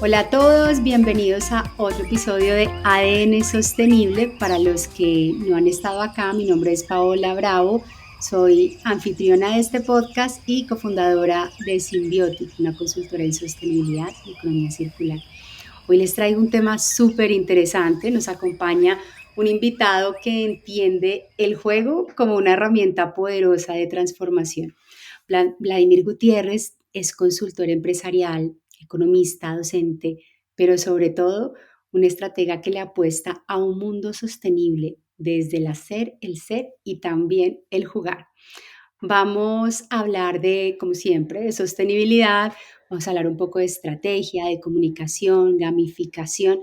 Hola a todos, bienvenidos a otro episodio de ADN Sostenible. Para los que no han estado acá, mi nombre es Paola Bravo, soy anfitriona de este podcast y cofundadora de Symbiotic, una consultora en sostenibilidad y economía circular. Hoy les traigo un tema súper interesante, nos acompaña un invitado que entiende el juego como una herramienta poderosa de transformación. Vladimir Gutiérrez es consultor empresarial, economista, docente, pero sobre todo un estratega que le apuesta a un mundo sostenible desde el hacer, el ser y también el jugar. Vamos a hablar de, como siempre, de sostenibilidad, vamos a hablar un poco de estrategia, de comunicación, gamificación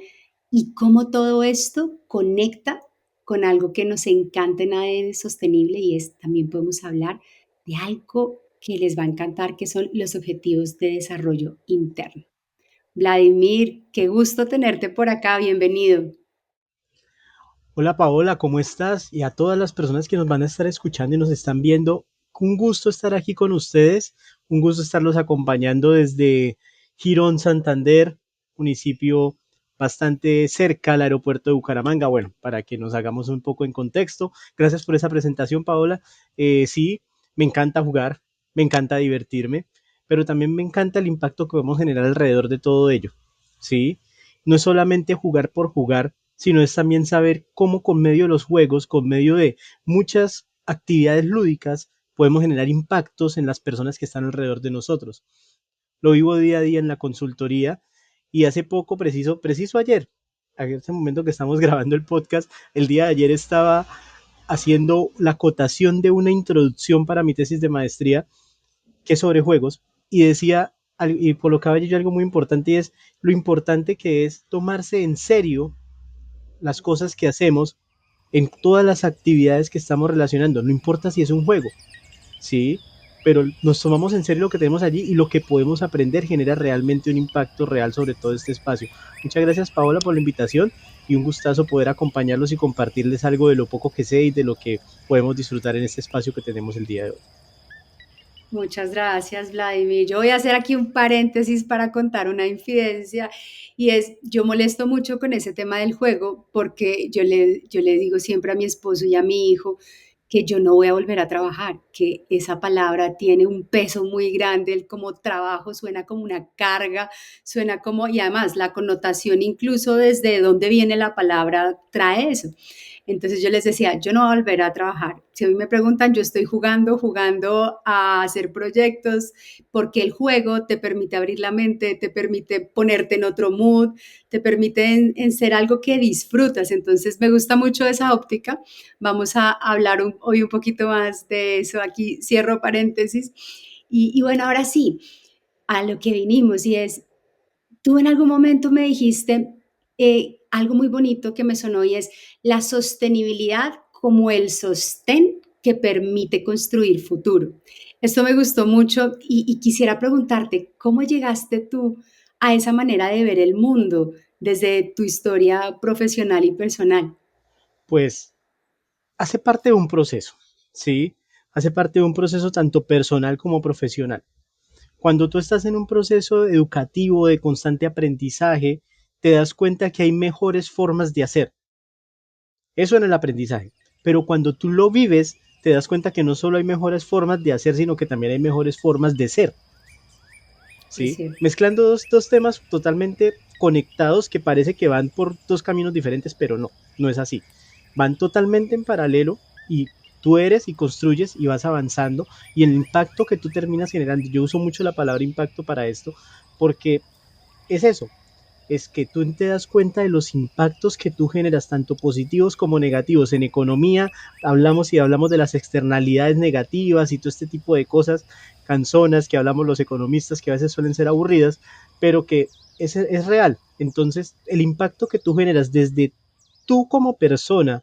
y cómo todo esto conecta con algo que nos encanta en ADN Sostenible y es, también podemos hablar de algo que les va a encantar, que son los objetivos de desarrollo interno. Vladimir, qué gusto tenerte por acá, bienvenido. Hola Paola, ¿cómo estás? Y a todas las personas que nos van a estar escuchando y nos están viendo, un gusto estar aquí con ustedes, un gusto estarlos acompañando desde Girón, Santander, municipio bastante cerca al aeropuerto de Bucaramanga. Bueno, para que nos hagamos un poco en contexto, gracias por esa presentación, Paola. Sí, me encanta jugar, me encanta divertirme, pero también me encanta el impacto que podemos generar alrededor de todo ello. Sí, no es solamente jugar por jugar, sino es también saber cómo con medio de los juegos, con medio de muchas actividades lúdicas, podemos generar impactos en las personas que están alrededor de nosotros. Lo vivo día a día en la consultoría y hace poco, preciso ayer, en este momento que estamos grabando el podcast, el día de ayer estaba haciendo la acotación de una introducción para mi tesis de maestría que es sobre juegos y decía y colocaba yo algo muy importante y es lo importante que es tomarse en serio las cosas que hacemos en todas las actividades que estamos relacionando, no importa si es un juego, ¿sí? Pero nos tomamos en serio lo que tenemos allí y lo que podemos aprender genera realmente un impacto real sobre todo este espacio. Muchas gracias Paola por la invitación y un gustazo poder acompañarlos y compartirles algo de lo poco que sé y de lo que podemos disfrutar en este espacio que tenemos el día de hoy. Muchas gracias, Vladimir. Yo voy a hacer aquí un paréntesis para contar una infidencia y es, yo molesto mucho con ese tema del juego porque yo le digo siempre a mi esposo y a mi hijo que yo no voy a volver a trabajar, que esa palabra tiene un peso muy grande, el como trabajo suena como una carga, suena como, y además la connotación incluso desde dónde viene la palabra trae eso. Entonces yo les decía, yo no voy a volver a trabajar. Si a mí me preguntan, yo estoy jugando a hacer proyectos, porque el juego te permite abrir la mente, te permite ponerte en otro mood, te permite en ser algo que disfrutas. Entonces me gusta mucho esa óptica. Vamos a hablar hoy un poquito más de eso. Aquí cierro paréntesis. Y bueno, ahora sí, a lo que vinimos y es, tú en algún momento me dijiste algo muy bonito que me sonó y es la sostenibilidad como el sostén que permite construir futuro. Esto me gustó mucho y quisiera preguntarte, ¿cómo llegaste tú a esa manera de ver el mundo desde tu historia profesional y personal? Pues hace parte de un proceso, ¿sí? Hace parte de un proceso tanto personal como profesional. Cuando tú estás en un proceso educativo de constante aprendizaje, te das cuenta que hay mejores formas de hacer. Eso en el aprendizaje. Pero cuando tú lo vives, te das cuenta que no solo hay mejores formas de hacer, sino que también hay mejores formas de ser. Es ¿Sí? cierto. Mezclando dos temas totalmente conectados que parece que van por dos caminos diferentes, pero no, no es así. Van totalmente en paralelo y tú eres y construyes y vas avanzando y el impacto que tú terminas generando, yo uso mucho la palabra impacto para esto porque es eso, es que tú te das cuenta de los impactos que tú generas, tanto positivos como negativos. En economía hablamos y hablamos de las externalidades negativas y todo este tipo de cosas canzonas que hablamos los economistas que a veces suelen ser aburridas, pero que es real. Entonces, el impacto que tú generas desde tú como persona,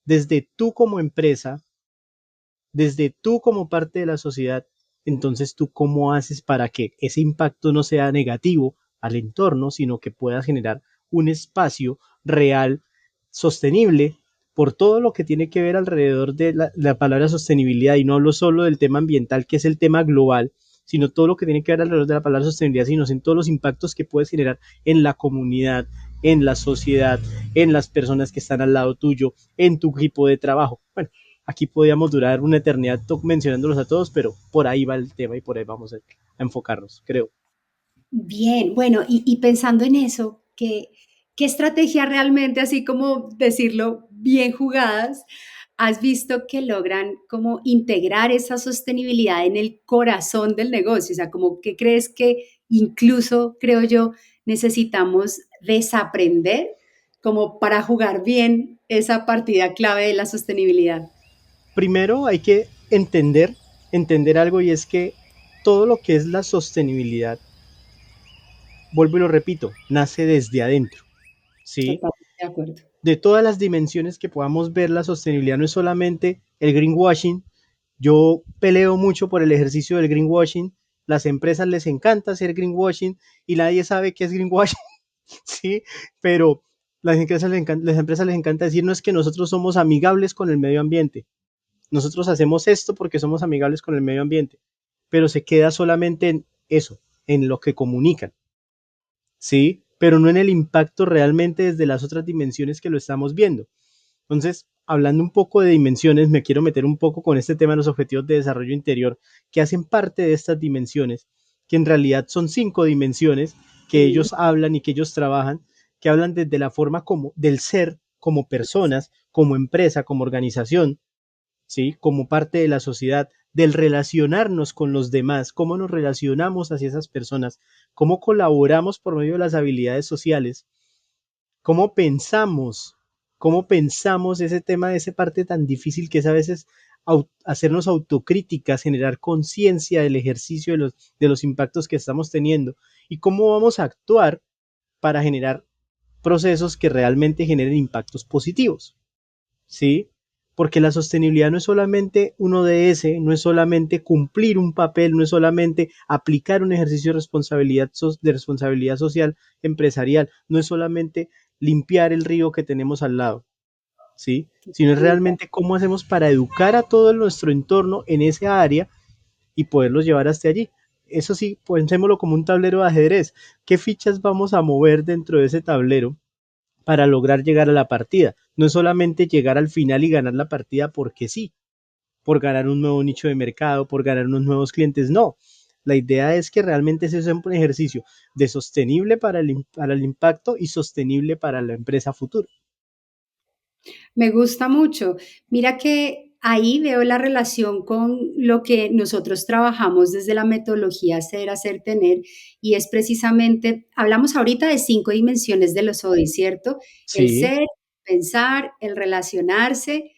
desde tú como empresa, desde tú como parte de la sociedad, entonces tú cómo haces para que ese impacto no sea negativo al entorno, sino que puedas generar un espacio real, sostenible, por todo lo que tiene que ver alrededor de la palabra sostenibilidad. Y no hablo solo del tema ambiental, que es el tema global, sino todo lo que tiene que ver alrededor de la palabra sostenibilidad, sino en todos los impactos que puedes generar en la comunidad, en la sociedad, en las personas que están al lado tuyo, en tu equipo de trabajo. Bueno, aquí podríamos durar una eternidad mencionándolos a todos, pero por ahí va el tema y por ahí vamos a enfocarnos, creo. Bien, bueno, y pensando en eso, ¿qué estrategia realmente, así como decirlo, bien jugadas, has visto que logran como integrar esa sostenibilidad en el corazón del negocio? O sea, como que crees que incluso, creo yo, necesitamos desaprender como para jugar bien esa partida clave de la sostenibilidad. Primero hay que entender algo y es que todo lo que es la sostenibilidad, vuelvo y lo repito, nace desde adentro, ¿sí? Totalmente de acuerdo. De todas las dimensiones que podamos ver, la sostenibilidad no es solamente el greenwashing. Yo peleo mucho por el ejercicio del greenwashing. Las empresas les encanta hacer greenwashing y nadie sabe qué es greenwashing, ¿sí? Pero las empresas les encanta decir, no es que nosotros somos amigables con el medio ambiente. Nosotros hacemos esto porque somos amigables con el medio ambiente, pero se queda solamente en eso, en lo que comunican, ¿sí? Pero no en el impacto realmente desde las otras dimensiones que lo estamos viendo. Entonces, hablando un poco de dimensiones, me quiero meter un poco con este tema de los objetivos de desarrollo interior, que hacen parte de estas dimensiones, que en realidad son 5 dimensiones que Sí. ellos hablan y que ellos trabajan, que hablan desde la forma como del ser, como personas, como empresa, como organización, ¿sí? Como parte de la sociedad, del relacionarnos con los demás, cómo nos relacionamos hacia esas personas, cómo colaboramos por medio de las habilidades sociales, cómo pensamos, cómo pensamos ese tema, esa parte tan difícil que es a veces hacernos autocríticas, generar conciencia del ejercicio de los impactos que estamos teniendo y cómo vamos a actuar para generar procesos que realmente generen impactos positivos. ¿Sí? Porque la sostenibilidad no es solamente un ODS, no es solamente cumplir un papel, no es solamente aplicar un ejercicio de responsabilidad social empresarial, no es solamente limpiar el río que tenemos al lado, ¿sí? Sino es realmente cómo hacemos para educar a todo nuestro entorno en esa área y poderlos llevar hasta allí. Eso sí, pensémoslo como un tablero de ajedrez. ¿Qué fichas vamos a mover dentro de ese tablero para lograr llegar a la partida? No es solamente llegar al final y ganar la partida porque sí, por ganar un nuevo nicho de mercado, por ganar unos nuevos clientes, no. La idea es que realmente ese sea un ejercicio de sostenible para el impacto y sostenible para la empresa futura. Me gusta mucho. Mira que ahí veo la relación con lo que nosotros trabajamos desde la metodología Ser, Hacer, Tener, y es precisamente, hablamos ahorita de 5 dimensiones de los ODI, ¿cierto? El Sí, ser, pensar, el relacionarse,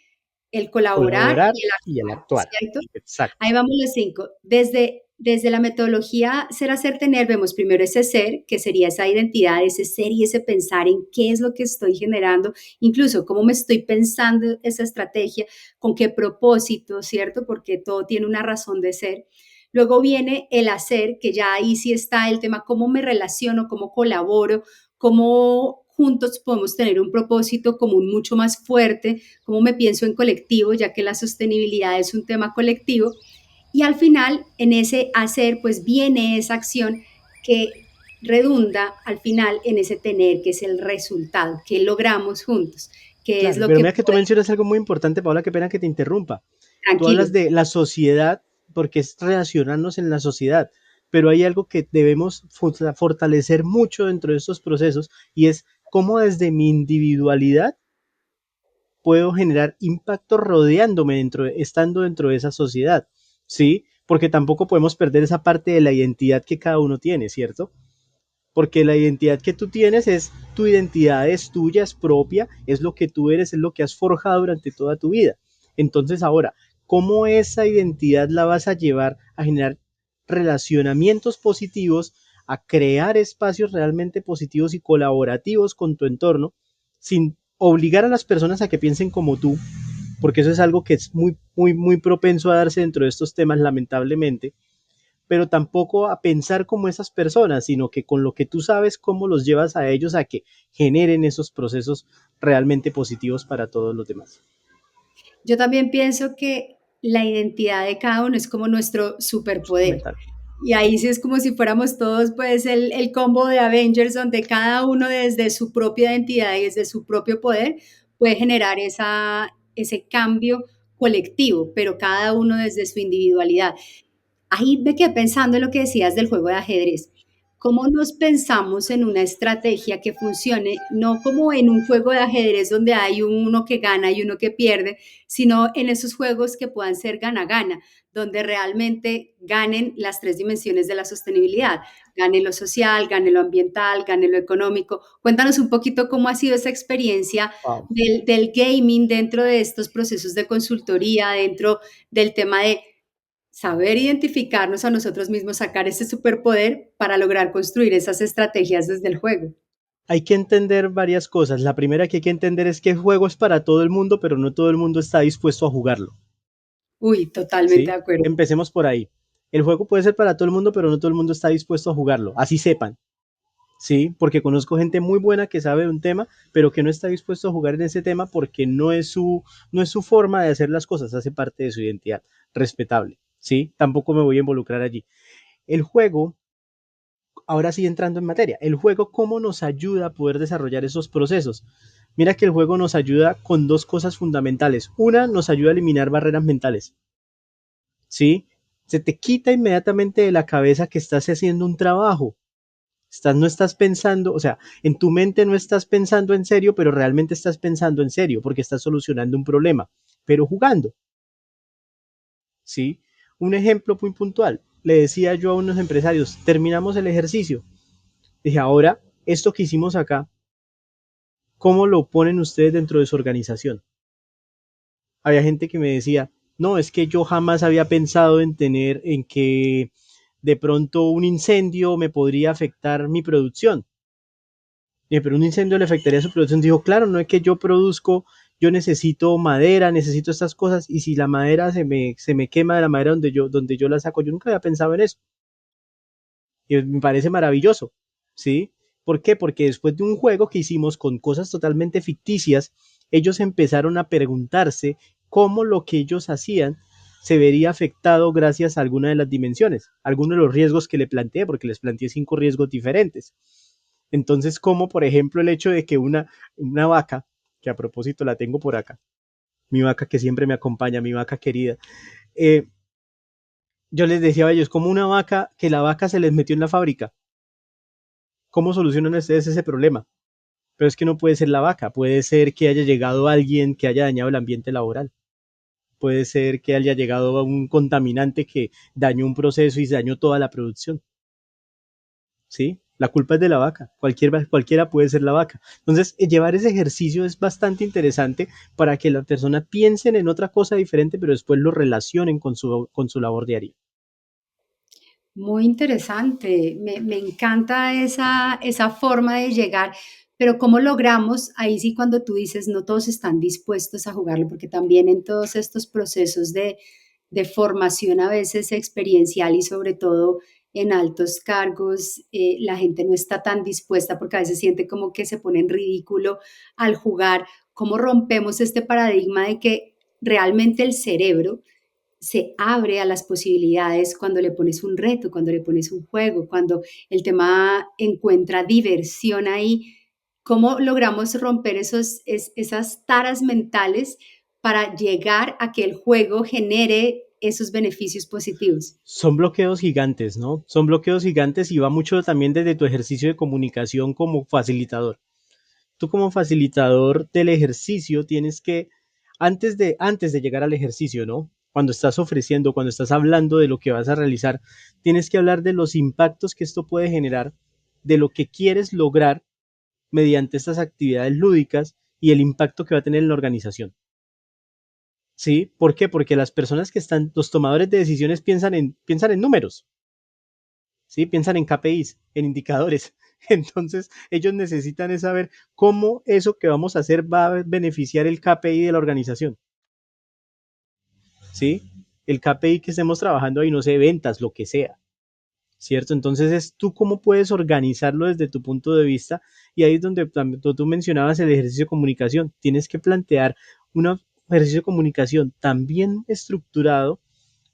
el colaborar colaborar y el y el actuar, actuar. ¿cierto? Exacto. Ahí vamos los 5. Desde la metodología Ser, Hacer, Tener, vemos primero ese ser, que sería esa identidad, ese ser y ese pensar en qué es lo que estoy generando, incluso cómo me estoy pensando esa estrategia, con qué propósito, ¿cierto? Porque todo tiene una razón de ser. Luego viene el hacer, que ya ahí sí está el tema, cómo me relaciono, cómo colaboro, cómo juntos podemos tener un propósito común mucho más fuerte, cómo me pienso en colectivo, ya que la sostenibilidad es un tema colectivo. Y al final, en ese hacer, pues viene esa acción que redunda al final en ese tener, que es el resultado, que logramos juntos, que es Claro, lo pero que mira que tú puede, mencionas algo muy importante, Paola, qué pena que te interrumpa. Tú hablas tranquilo. de la sociedad porque es relacionarnos en la sociedad, pero hay algo que debemos fortalecer mucho dentro de estos procesos y es cómo desde mi individualidad puedo generar impacto rodeándome estando dentro de esa sociedad, ¿sí? Porque tampoco podemos perder esa parte de la identidad que cada uno tiene, ¿cierto? Porque la identidad que tú tienes es tu identidad, es tuya, es propia, es lo que tú eres, es lo que has forjado durante toda tu vida. Entonces ahora, ¿cómo esa identidad la vas a llevar a generar relacionamientos positivos, a crear espacios realmente positivos y colaborativos con tu entorno, sin obligar a las personas a que piensen como tú? Porque eso es algo que es muy propenso a darse dentro de estos temas, lamentablemente, pero tampoco a pensar como esas personas, sino que con lo que tú sabes, cómo los llevas a ellos a que generen esos procesos realmente positivos para todos los demás. Yo también pienso que la identidad de cada uno es como nuestro superpoder. Fundamental. Y ahí sí es como si fuéramos todos, pues, el combo de Avengers, donde cada uno desde su propia identidad y desde su propio poder puede generar ese cambio colectivo, pero cada uno desde su individualidad. Ahí me quedé pensando en lo que decías del juego de ajedrez. ¿Cómo nos pensamos en una estrategia que funcione, no como en un juego de ajedrez donde hay uno que gana y uno que pierde, sino en esos juegos que puedan ser gana-gana, donde realmente ganen las tres dimensiones de la sostenibilidad? Gane lo social, gane lo ambiental, gane lo económico. Cuéntanos un poquito cómo ha sido esa experiencia Wow. del gaming dentro de estos procesos de consultoría, dentro del tema de saber identificarnos a nosotros mismos, sacar ese superpoder para lograr construir esas estrategias desde el juego. Hay que entender varias cosas. La primera que hay que entender es que el juego es para todo el mundo, pero no todo el mundo está dispuesto a jugarlo. Uy, totalmente ¿Sí? de acuerdo. Empecemos por ahí. El juego puede ser para todo el mundo, pero no todo el mundo está dispuesto a jugarlo. Así sepan. Sí, porque conozco gente muy buena que sabe de un tema, pero que no está dispuesto a jugar en ese tema porque no es su forma de hacer las cosas, hace parte de su identidad, respetable, ¿sí? Tampoco me voy a involucrar allí. El juego, ahora sí entrando en materia, el juego cómo nos ayuda a poder desarrollar esos procesos. Mira que el juego nos ayuda con dos cosas fundamentales. Una, nos ayuda a eliminar barreras mentales, ¿sí? Se te quita inmediatamente de la cabeza que estás haciendo un trabajo. No estás pensando, o sea, en tu mente no estás pensando en serio, pero realmente estás pensando en serio porque estás solucionando un problema, pero jugando, ¿sí? Un ejemplo muy puntual. Le decía yo a unos empresarios, terminamos el ejercicio. Dije, ahora, esto que hicimos acá, ¿cómo lo ponen ustedes dentro de su organización? Había gente que me decía, no, es que yo jamás había pensado en que de pronto un incendio me podría afectar mi producción. Pero un incendio le afectaría a su producción. Dijo, claro, no es que yo produzco, yo necesito madera, necesito estas cosas, y si la madera se me quema de la madera donde yo la saco, yo nunca había pensado en eso. Y me parece maravilloso, ¿sí? ¿Por qué? Porque después de un juego que hicimos con cosas totalmente ficticias, ellos empezaron a preguntarse cómo lo que ellos hacían se vería afectado gracias a alguna de las dimensiones, algunos de los riesgos que le planteé, porque les planteé 5 riesgos diferentes. Entonces, como por ejemplo el hecho de que una vaca, que a propósito la tengo por acá, mi vaca que siempre me acompaña, mi vaca querida, eh, yo les decía a ellos, como una vaca, que la vaca se les metió en la fábrica, ¿cómo solucionan ustedes ese problema? Pero es que no puede ser la vaca, puede ser que haya llegado alguien que haya dañado el ambiente laboral, puede ser que haya llegado a un contaminante que dañó un proceso y dañó toda la producción. ¿Sí? La culpa es de la vaca, cualquiera puede ser la vaca. Entonces, llevar ese ejercicio es bastante interesante para que las personas piensen en otra cosa diferente, pero después lo relacionen con su labor diaria. Muy interesante. Me encanta esa forma de llegar, pero ¿cómo logramos? Ahí sí, cuando tú dices no todos están dispuestos a jugarlo, porque también en todos estos procesos de formación a veces experiencial y sobre todo en altos cargos, la gente no está tan dispuesta porque a veces siente como que se pone en ridículo al jugar. ¿Cómo rompemos este paradigma de que realmente el cerebro se abre a las posibilidades cuando le pones un reto, cuando le pones un juego, cuando el tema encuentra diversión ahí? ¿Cómo logramos romper esas taras mentales para llegar a que el juego genere esos beneficios positivos? Son bloqueos gigantes, ¿no? Son bloqueos gigantes y va mucho también desde tu ejercicio de comunicación como facilitador. Tú como facilitador del ejercicio tienes que, antes de llegar al ejercicio, ¿no? Cuando estás ofreciendo, cuando estás hablando de lo que vas a realizar, tienes que hablar de los impactos que esto puede generar, de lo que quieres lograr mediante estas actividades lúdicas y el impacto que va a tener en la organización. ¿Sí? ¿Por qué? Porque las personas que están, los tomadores de decisiones piensan en números, ¿sí? Piensan en KPIs, en indicadores. Entonces, ellos necesitan es saber cómo eso que vamos a hacer va a beneficiar el KPI de la organización, ¿sí? El KPI que estemos trabajando ahí, no sé, ventas, lo que sea, ¿cierto? Entonces, es tú cómo puedes organizarlo desde tu punto de vista y ahí es donde tú mencionabas el ejercicio de comunicación. Tienes que plantear un ejercicio de comunicación tan bien estructurado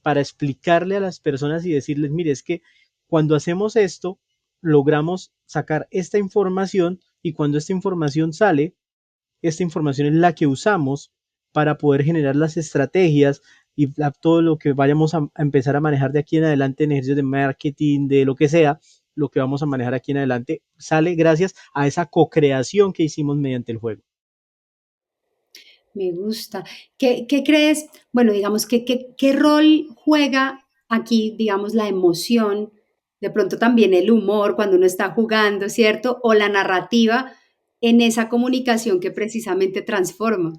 para explicarle a las personas y decirles, mire, es que cuando hacemos esto, logramos sacar esta información y cuando esta información sale, esta información es la que usamos para poder generar las estrategias y todo lo que vayamos a empezar a manejar de aquí en adelante en ejercicios de marketing, de lo que sea, lo que vamos a manejar aquí en adelante sale gracias a esa co-creación que hicimos mediante el juego. Me gusta. ¿Qué crees? Bueno, digamos, ¿qué rol juega aquí, digamos, la emoción, de pronto también el humor cuando uno está jugando, ¿cierto? O la narrativa en esa comunicación que precisamente transforma.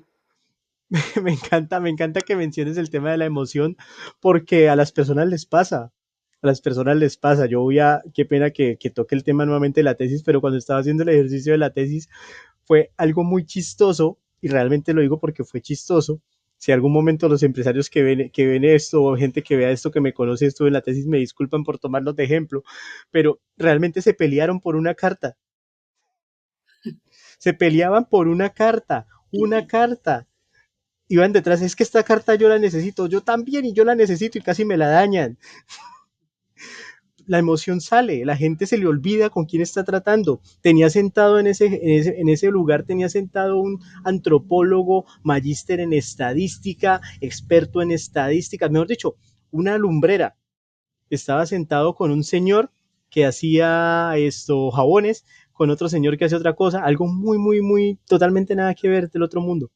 Me encanta que menciones el tema de la emoción porque a las personas les pasa. A las personas les pasa. Yo voy a, qué pena que toque el tema nuevamente de la tesis, pero cuando estaba haciendo el ejercicio de la tesis fue algo muy chistoso y realmente lo digo porque fue chistoso. Si algún momento los empresarios que ven esto o gente que vea esto, que me conoce esto en la tesis, me disculpan por tomarlos de ejemplo, pero realmente se pelearon por una carta. Se peleaban por una carta. Iban detrás, es que esta carta yo la necesito, yo también y yo la necesito y casi me la dañan. La emoción sale, la gente se le olvida con quién está tratando. Tenía sentado en ese lugar, tenía sentado un antropólogo, magíster en estadística, experto en estadística, mejor dicho, una lumbrera. Estaba sentado con un señor que hacía esto, jabones, con otro señor que hace otra cosa, algo muy, totalmente nada que ver del otro mundo.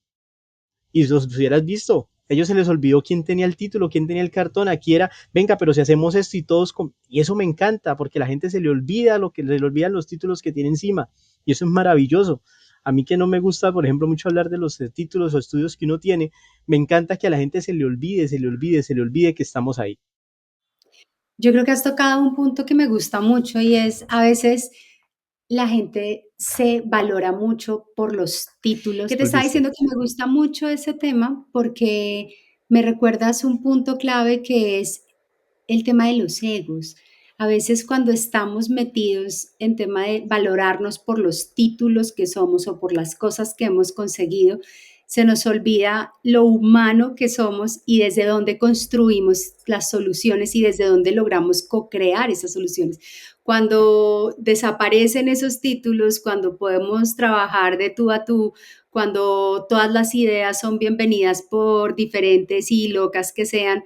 Y los hubieras visto. Ellos se les olvidó quién tenía el título, quién tenía el cartón. Aquí era, venga, pero si hacemos esto y todos. Y eso me encanta, porque la gente se le olvida lo que le olvidan los títulos que tiene encima. Y eso es maravilloso. A mí que no me gusta, por ejemplo, mucho hablar de los títulos o estudios que uno tiene, me encanta que a la gente se le olvide que estamos ahí. Yo creo que has tocado un punto que me gusta mucho y es a veces la gente se valora mucho por los títulos. Que te estaba Volviste. diciendo que me gusta mucho ese tema porque me recuerdas un punto clave que es el tema de los egos. A veces cuando estamos metidos en tema de valorarnos por los títulos que somos o por las cosas que hemos conseguido, se nos olvida lo humano que somos y desde dónde construimos las soluciones y desde dónde logramos co-crear esas soluciones. Cuando desaparecen esos títulos, cuando podemos trabajar de tú a tú, cuando todas las ideas son bienvenidas por diferentes y locas que sean,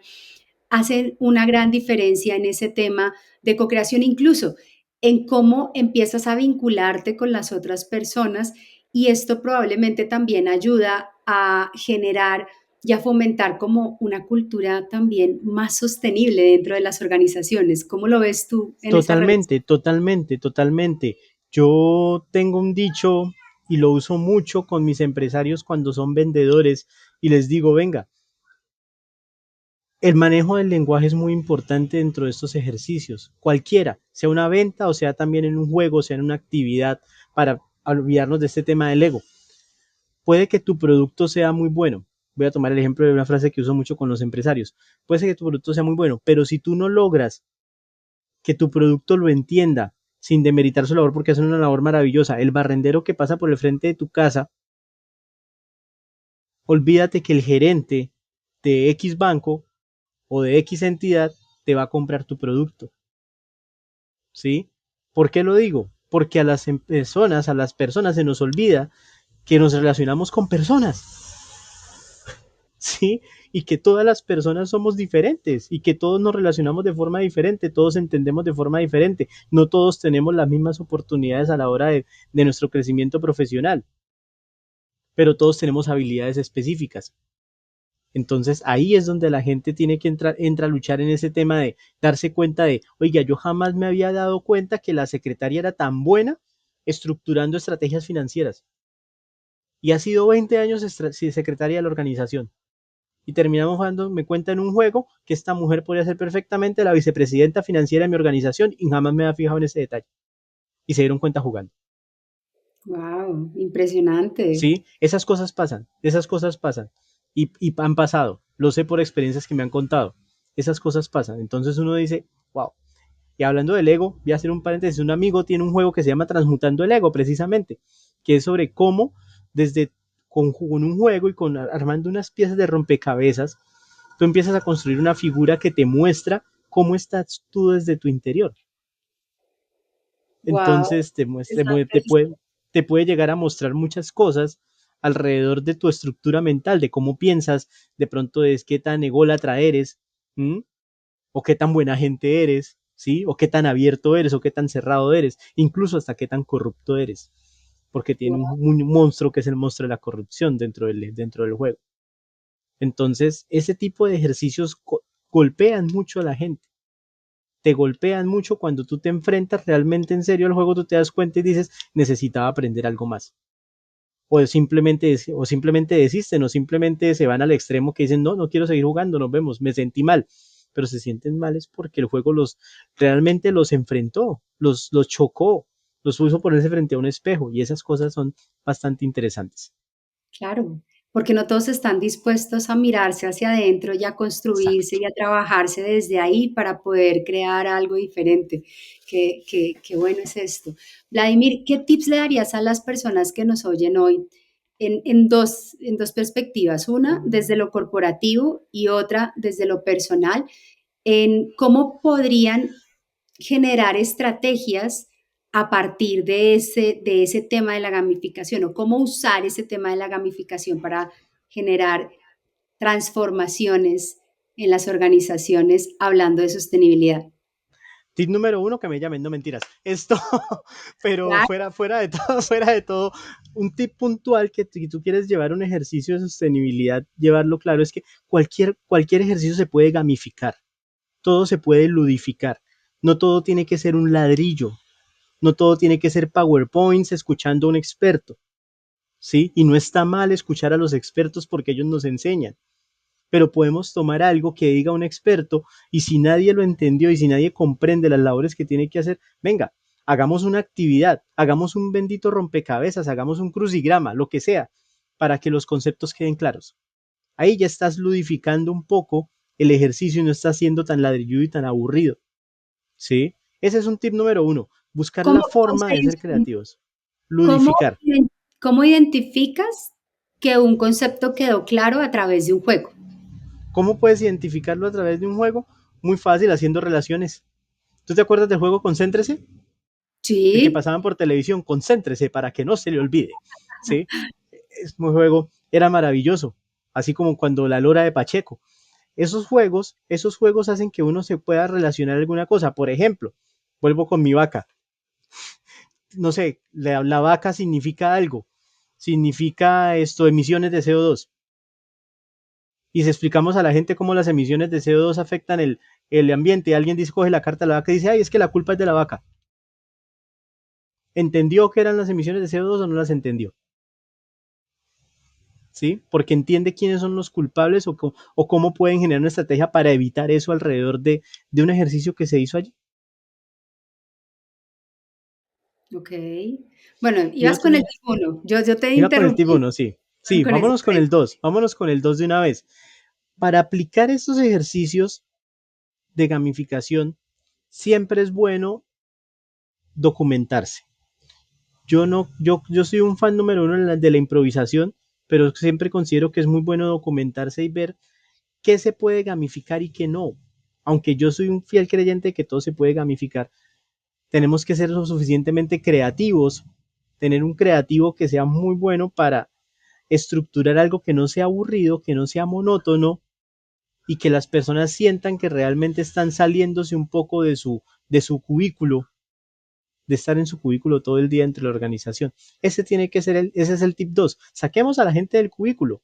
hacen una gran diferencia en ese tema de co-creación, incluso en cómo empiezas a vincularte con las otras personas y esto probablemente también ayuda a generar y a fomentar como una cultura también más sostenible dentro de las organizaciones. ¿Cómo lo ves tú en esa relación? Totalmente. Yo tengo un dicho y lo uso mucho con mis empresarios cuando son vendedores y les digo, venga, el manejo del lenguaje es muy importante dentro de estos ejercicios, cualquiera, sea una venta o sea también en un juego, sea en una actividad, para olvidarnos de este tema del ego. Puede que tu producto sea muy bueno. Voy a tomar el ejemplo de una frase que uso mucho con los empresarios. Puede ser que tu producto sea muy bueno, pero si tú no logras que tu producto lo entienda sin demeritar su labor porque hacen una labor maravillosa, el barrendero que pasa por el frente de tu casa, olvídate que el gerente de X banco o de X entidad te va a comprar tu producto. ¿Sí? ¿Por qué lo digo? Porque a las personas se nos olvida que nos relacionamos con personas, ¿sí? Y que todas las personas somos diferentes y que todos nos relacionamos de forma diferente, todos entendemos de forma diferente, no todos tenemos las mismas oportunidades a la hora de nuestro crecimiento profesional, pero todos tenemos habilidades específicas. Entonces ahí es donde la gente tiene que entra a luchar en ese tema de darse cuenta de, oiga, yo jamás me había dado cuenta que la secretaria era tan buena estructurando estrategias financieras. Y ha sido 20 años secretaria de la organización. Y terminamos dándome cuenta en un juego que esta mujer podría ser perfectamente la vicepresidenta financiera de mi organización y jamás me había fijado en ese detalle. Y se dieron cuenta jugando. Wow, impresionante. ¿Sí? Esas cosas pasan y han pasado, lo sé por experiencias que me han contado, esas cosas pasan, entonces uno dice, wow, y hablando del ego, voy a hacer un paréntesis, un amigo tiene un juego que se llama Transmutando el Ego, precisamente, que es sobre cómo desde con un juego y con armando unas piezas de rompecabezas, tú empiezas a construir una figura que te muestra cómo estás tú desde tu interior. Wow, Entonces interesante. te puede llegar a mostrar muchas cosas alrededor de tu estructura mental, de cómo piensas, de pronto es qué tan ególatra eres, ¿m? O qué tan buena gente eres, ¿sí? O qué tan abierto eres, o qué tan cerrado eres, incluso hasta qué tan corrupto eres, porque tiene un monstruo que es el monstruo de la corrupción dentro del juego. Entonces, ese tipo de ejercicios golpean mucho a la gente, te golpean mucho cuando tú te enfrentas realmente en serio al juego, tú te das cuenta y dices, necesitaba aprender algo más. O simplemente desisten, o simplemente se van al extremo que dicen, no, no quiero seguir jugando, nos vemos, me sentí mal. Pero se sienten mal es porque el juego realmente los enfrentó, los chocó, los puso ponerse frente a un espejo, y esas cosas son bastante interesantes. Claro, porque no todos están dispuestos a mirarse hacia adentro y a construirse Exacto. y a trabajarse desde ahí para poder crear algo diferente. Qué bueno es esto. Vladimir, ¿qué tips le darías a las personas que nos oyen hoy en dos perspectivas? Una desde lo corporativo y otra desde lo personal, en cómo podrían generar estrategias a partir de ese tema de la gamificación o cómo usar ese tema de la gamificación para generar transformaciones en las organizaciones hablando de sostenibilidad. Tip número uno, que me llamen, no mentiras. Esto, pero Claro, fuera de todo, fuera de todo, un tip puntual que si tú quieres llevar un ejercicio de sostenibilidad, llevarlo claro, es que cualquier ejercicio se puede gamificar, todo se puede ludificar, no todo tiene que ser un ladrillo, no todo tiene que ser PowerPoints escuchando a un experto, ¿sí? Y no está mal escuchar a los expertos porque ellos nos enseñan, pero podemos tomar algo que diga un experto, y si nadie lo entendió y si nadie comprende las labores que tiene que hacer, venga, hagamos una actividad, hagamos un bendito rompecabezas, hagamos un crucigrama, lo que sea, para que los conceptos queden claros. Ahí ya estás ludificando un poco el ejercicio y no está siendo tan ladrilludo y tan aburrido, ¿sí? Ese es un tip número uno, buscar ¿cómo, la forma de ser creativos, cómo, ludificar. cómo identificas que un concepto quedó claro a través de un juego? ¿Cómo puedes identificarlo a través de un juego? Muy fácil, haciendo relaciones. ¿Tú te acuerdas del juego Concéntrese? El que Sí, pasaban por televisión, Concéntrese para que no se le olvide, ¿sí? Es un juego, era maravilloso, así como cuando la lora de Pacheco. Esos juegos hacen que uno se pueda relacionar alguna cosa. Por ejemplo, vuelvo con mi vaca. No sé, la vaca significa algo. Significa esto, emisiones de CO2. Y si explicamos a la gente cómo las emisiones de CO2 afectan el ambiente, y alguien dice, coge la carta de la vaca y dice, ay, es que la culpa es de la vaca. ¿Entendió qué eran las emisiones de CO2 o no las entendió? ¿Sí? Porque entiende quiénes son los culpables, o cómo pueden generar una estrategia para evitar eso alrededor de un ejercicio que se hizo allí. ok. Bueno, Y ibas con el otro, tip 1. Yo te iba con el interrumpí tipo 1, sí. Sí, con el vámonos con el 2, vámonos con el 2 de una vez. Para aplicar estos ejercicios de gamificación, siempre es bueno documentarse. Yo soy un fan número uno de la improvisación, pero siempre considero que es muy bueno documentarse y ver qué se puede gamificar y qué no. Aunque yo soy un fiel creyente de que todo se puede gamificar, tenemos que ser lo suficientemente creativos, tener un creativo que sea muy bueno para estructurar algo que no sea aburrido, que no sea monótono, y que las personas sientan que realmente están saliéndose un poco de su cubículo, de estar en su cubículo todo el día entre la organización. Ese es el tip 2. Saquemos a la gente del cubículo,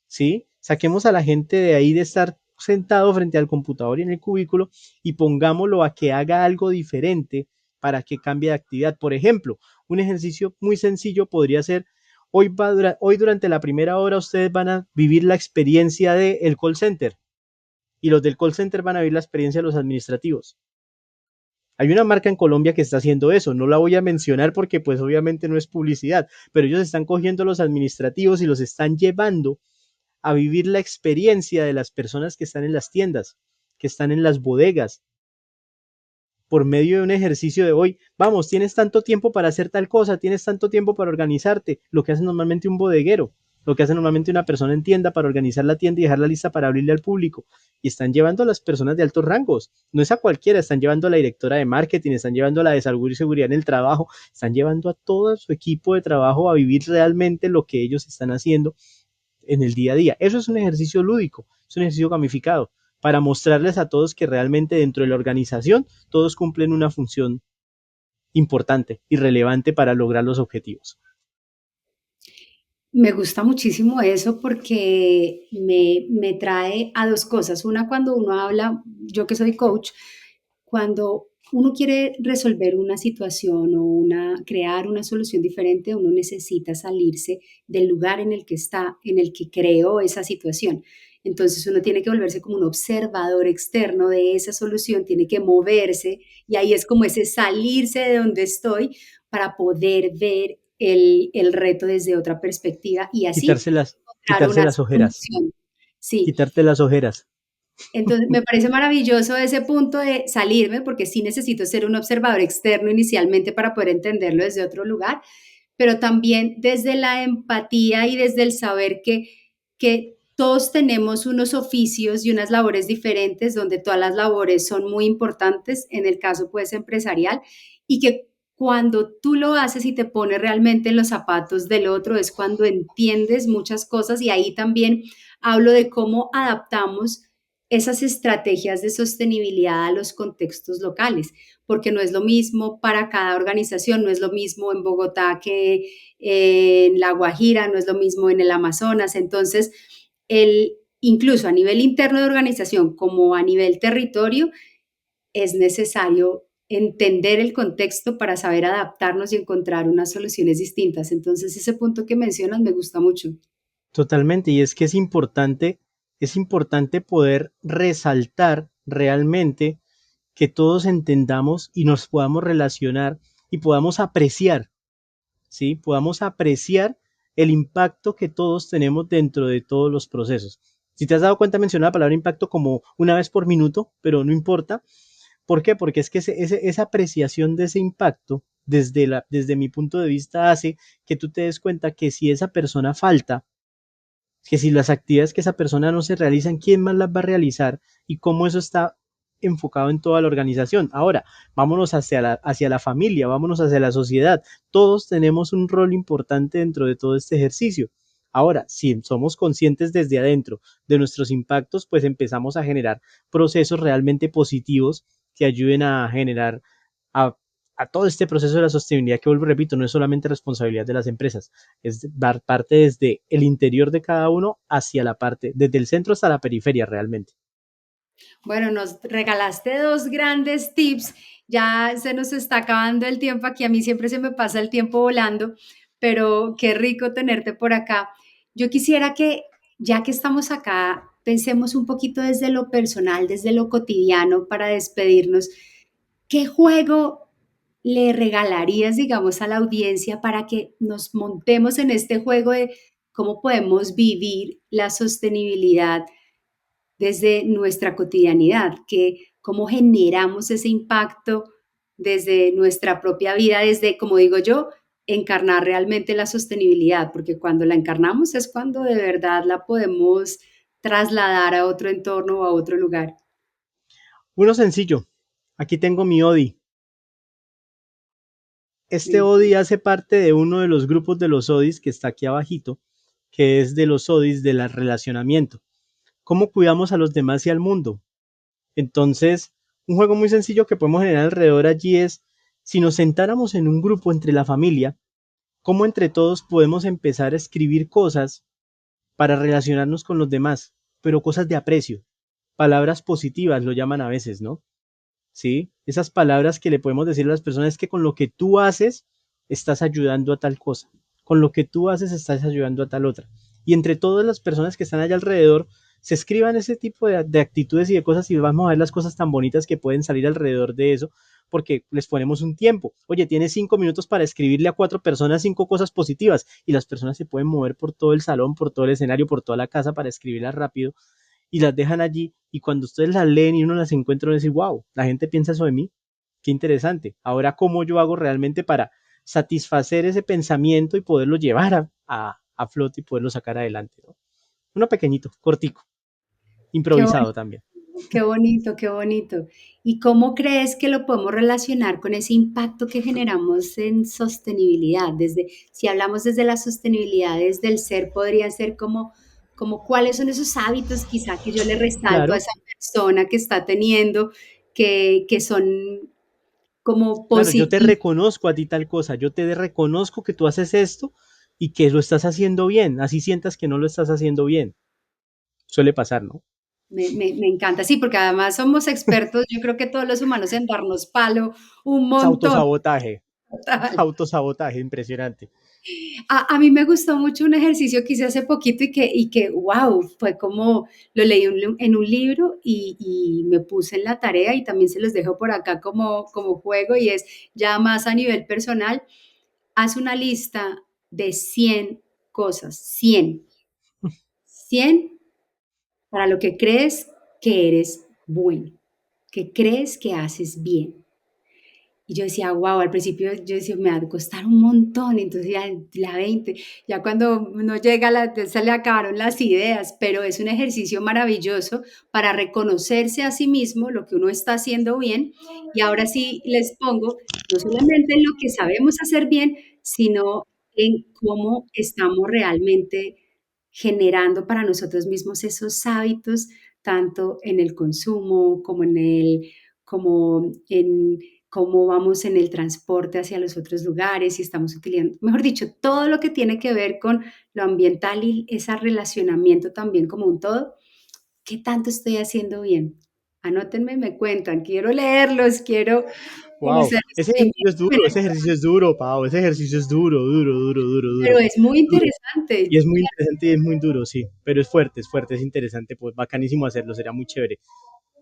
¿sí? Saquemos a la gente de ahí de estar sentado frente al computador y en el cubículo, y pongámoslo a que haga algo diferente para que cambie de actividad. Por ejemplo, un ejercicio muy sencillo podría ser, hoy durante la primera hora ustedes van a vivir la experiencia del call center, y los del call center van a vivir la experiencia de los administrativos. Hay una marca en Colombia que está haciendo eso, no la voy a mencionar porque pues obviamente no es publicidad, pero ellos están cogiendo los administrativos y los están llevando a vivir la experiencia de las personas que están en las tiendas, que están en las bodegas, por medio de un ejercicio de hoy. Vamos, tienes tanto tiempo para hacer tal cosa, tienes tanto tiempo para organizarte, lo que hace normalmente un bodeguero. lo que hace normalmente una persona en tienda para organizar la tienda y dejarla lista para abrirle al público. Y están llevando a las personas de altos rangos, no es a cualquiera, están llevando a la directora de marketing, están llevando a la de salud y seguridad en el trabajo, están llevando a todo su equipo de trabajo a vivir realmente lo que ellos están haciendo en el día a día. Eso es un ejercicio lúdico, es un ejercicio gamificado, para mostrarles a todos que realmente dentro de la organización todos cumplen una función importante y relevante para lograr los objetivos. Me gusta muchísimo eso porque me trae a dos cosas. Una, cuando uno habla, yo que soy coach, cuando uno quiere resolver una situación o crear una solución diferente, uno necesita salirse del lugar en el que está, en el que creó esa situación. Entonces uno tiene que volverse como un observador externo de esa solución, tiene que moverse y ahí es como ese salirse de donde estoy para poder ver el reto desde otra perspectiva y así encontrar Quitarse una las ojeras, solución. Sí, quitarte las ojeras. entonces me parece maravilloso ese punto de salirme, porque sí necesito ser un observador externo inicialmente para poder entenderlo desde otro lugar, pero también desde la empatía y desde el saber que todos tenemos unos oficios y unas labores diferentes, donde todas las labores son muy importantes, en el caso pues empresarial, y que cuando tú lo haces y te pones realmente en los zapatos del otro es cuando entiendes muchas cosas y ahí también hablo de cómo adaptamos esas estrategias de sostenibilidad a los contextos locales, porque no es lo mismo para cada organización, no es lo mismo en Bogotá que en La Guajira, no es lo mismo en el Amazonas. Entonces, incluso a nivel interno de organización como a nivel territorio, es necesario entender el contexto para saber adaptarnos y encontrar unas soluciones distintas. Entonces, ese punto que mencionas me gusta mucho. Totalmente, y es que es importante poder resaltar realmente que todos entendamos y nos podamos relacionar y podamos apreciar, ¿sí? Podamos apreciar el impacto que todos tenemos dentro de todos los procesos. Si te has dado cuenta, mencioné la palabra impacto como una vez por minuto, pero no importa. ¿Por qué? Porque es que esa apreciación de ese impacto, desde mi punto de vista, hace que tú te des cuenta que si esa persona falta, que si las actividades que esa persona no se realizan, ¿quién más las va a realizar? Y cómo eso está enfocado en toda la organización. Ahora, vámonos hacia la familia, vámonos hacia la sociedad. Todos tenemos un rol importante dentro de todo este ejercicio. Ahora, si somos conscientes desde adentro de nuestros impactos, pues empezamos a generar procesos realmente positivos que ayuden a generar a, a todo este proceso de la sostenibilidad que, vuelvo, repito, no es solamente responsabilidad de las empresas, es dar parte desde el interior de cada uno hacia la parte, desde el centro hasta la periferia realmente. Bueno, nos regalaste dos grandes tips. Ya se nos está acabando el tiempo aquí. A mí siempre se me pasa el tiempo volando, pero qué rico tenerte por acá. Yo quisiera que, ya que estamos acá, pensemos un poquito desde lo personal, desde lo cotidiano para despedirnos. ¿Qué juego le regalarías, digamos, a la audiencia para que nos montemos en este juego de cómo podemos vivir la sostenibilidad desde nuestra cotidianidad, que cómo generamos ese impacto desde nuestra propia vida, desde, como digo yo, encarnar realmente la sostenibilidad, porque cuando la encarnamos es cuando de verdad la podemos trasladar a otro entorno o a otro lugar. Uno sencillo, aquí tengo mi ODI. Este Sí. ODI hace parte de uno de los grupos de los ODIs que está aquí abajito, que es de los ODIs del relacionamiento. ¿Cómo cuidamos a los demás y al mundo? Entonces, un juego muy sencillo que podemos generar alrededor allí es, si nos sentáramos en un grupo entre la familia, ¿cómo entre todos podemos empezar a escribir cosas para relacionarnos con los demás? Pero cosas de aprecio, palabras positivas lo llaman a veces, ¿no? ¿Sí? Esas palabras que le podemos decir a las personas es que con lo que tú haces estás ayudando a tal cosa, con lo que tú haces estás ayudando a tal otra. Y entre todas las personas que están allá alrededor, se escriban ese tipo de actitudes y de cosas y vamos a ver las cosas tan bonitas que pueden salir alrededor de eso, porque les ponemos un tiempo. Oye, tienes 5 minutos para escribirle a 4 personas 5 cosas positivas y las personas se pueden mover por todo el salón, por todo el escenario, por toda la casa para escribirlas rápido y las dejan allí y cuando ustedes las leen y uno las encuentra, uno dice, wow, la gente piensa eso de mí, qué interesante. Ahora, ¿cómo yo hago realmente para satisfacer ese pensamiento y poderlo llevar a flote y poderlo sacar adelante, ¿no? Uno pequeñito, cortico, Qué improvisado también. Qué bonito, qué bonito. ¿Y cómo crees que lo podemos relacionar con ese impacto que generamos en sostenibilidad? Desde, si hablamos desde la sostenibilidad, desde el ser, podrían ser como cuáles son esos hábitos quizá que yo le resalto a Claro, esa persona que está teniendo, que son como claro, yo te positivos. reconozco a ti tal cosa, yo te reconozco que tú haces esto y que lo estás haciendo bien, así sientas que no lo estás haciendo bien. Suele pasar, ¿no? Me encanta, sí, porque además somos expertos, yo creo que todos los humanos en darnos palo un Es montón. autosabotaje, Total. autosabotaje, impresionante. A mí me gustó mucho un ejercicio que hice hace poquito y que wow, fue como, lo leí en un libro y me puse en la tarea y también se los dejo por acá como juego y es ya más a nivel personal, haz una lista de 100 cosas, 100 para lo que crees que eres bueno, que crees que haces bien. Y yo decía, wow, al principio yo decía, me va a costar un montón, entonces ya la 20 ya cuando uno llega, se le acabaron las ideas, pero es un ejercicio maravilloso para reconocerse a sí mismo lo que uno está haciendo bien. Y ahora sí les pongo, no solamente en lo que sabemos hacer bien, sino en cómo estamos realmente generando para nosotros mismos esos hábitos, tanto en el consumo como en cómo vamos en el transporte hacia los otros lugares, si estamos utilizando, mejor dicho, todo lo que tiene que ver con lo ambiental y ese relacionamiento también como un todo. ¿Qué tanto estoy haciendo bien? Anótenme, me cuentan, quiero leerlos, quiero Wow, conocerlos. ese ejercicio es duro, ese ejercicio es duro, Pau, ese ejercicio es duro, duro, duro, duro, Pero duro, es muy duro. Y interesante. es muy interesante y es muy duro, sí, pero es fuerte, es interesante, pues bacanísimo hacerlo, sería muy chévere.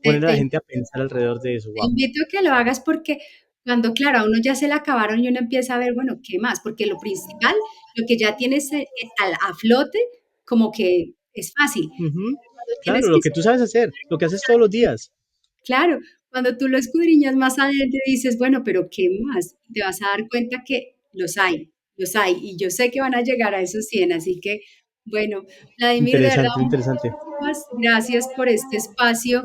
Te, Poner a la te gente a pensar alrededor de eso, Te wow. invito a que lo hagas porque cuando, claro, a uno ya se le acabaron y uno empieza a ver, bueno, ¿qué más? Porque lo principal, lo que ya tienes a flote, como que es fácil. Ujú. Cuando Claro, tienes lo que que tú sabes hacer, lo que haces todos los días. claro, cuando tú lo escudriñas más adentro y dices, bueno, pero ¿qué más? Te vas a dar cuenta que los hay, y yo sé que van a llegar a esos 100, así que, bueno, Vladimir, de verdad, Interesante, interesante. muchísimas gracias por este espacio.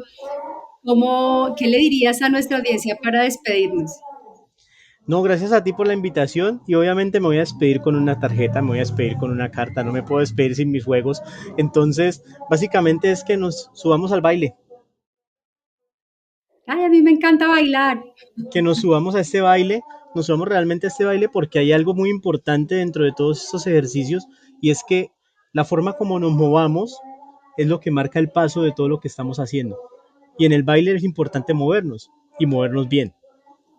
¿Qué le dirías a nuestra audiencia para despedirnos? No, gracias a ti por la invitación y obviamente me voy a despedir con una tarjeta, me voy a despedir con una carta, no me puedo despedir sin mis juegos. Entonces, básicamente es que nos subamos al baile, Ay, a mí me encanta bailar. que nos subamos a este baile, nos subamos realmente a este baile porque hay algo muy importante dentro de todos estos ejercicios y es que la forma como nos movamos es lo que marca el paso de todo lo que estamos haciendo. Y en el baile es importante movernos y movernos bien.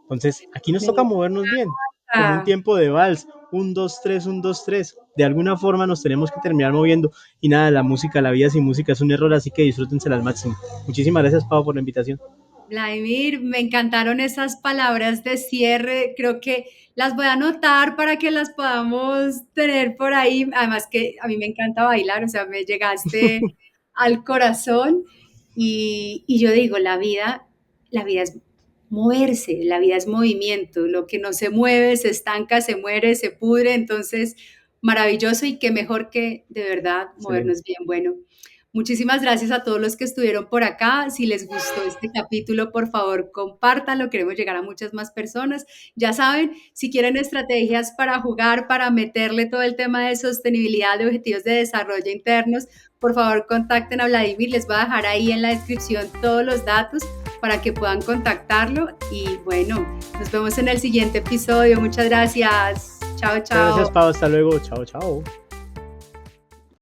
Entonces, aquí nos Me toca movernos bien, como un encanta. tiempo de vals, un 2 3 un 2 tres. De alguna forma nos tenemos que terminar moviendo. Y nada, la música, la vida sin música es un error, así que disfrútensela al máximo. Muchísimas gracias, Pau, por la invitación. Vladimir, me encantaron esas palabras de cierre. Creo que las voy a anotar para que las podamos tener por ahí. Además que a mí me encanta bailar, o sea, me llegaste al corazón y yo digo, la vida es moverse, la vida es movimiento. Lo que no se mueve se estanca, se muere, se pudre. Entonces, maravilloso y qué mejor que de verdad movernos Excelente. bien. Bueno, muchísimas gracias a todos los que estuvieron por acá. Si les gustó este capítulo, por favor, compártanlo. Queremos llegar a muchas más personas. Ya saben, si quieren estrategias para jugar, para meterle todo el tema de sostenibilidad, de objetivos de desarrollo internos, por favor, contacten a Vladimir. Les voy a dejar ahí en la descripción todos los datos para que puedan contactarlo. Y bueno, nos vemos en el siguiente episodio. Muchas gracias. Chao, Gracias, chao. Pau. Hasta luego. Chao, chao.